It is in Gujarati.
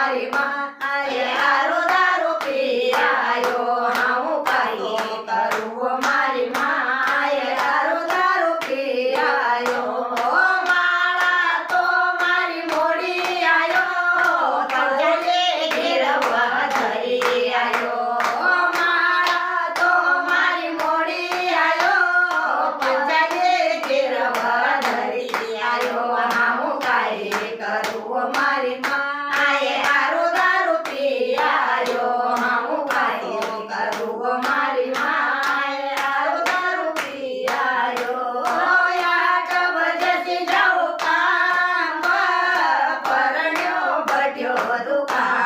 મારી માએ હારો દારૂ પી આયો હું કાંઈ કરું મારી માએ હારો દારૂ પી આયો માળા તો મારી મોડી આયો તજે ઘેરવા ધરી આયો માળા તો મારી મોડી આયો પંચાયે ઘેરવા ધરી આયો હું કાંઈ કરું મારી માએ હારો દારૂ પી આયો હું કાંઈ કરું મારી માએ હારો દારૂ પી આયો 8 બજેથી જાઉં કામ પર પરણ્યો બટ્યો દુકાન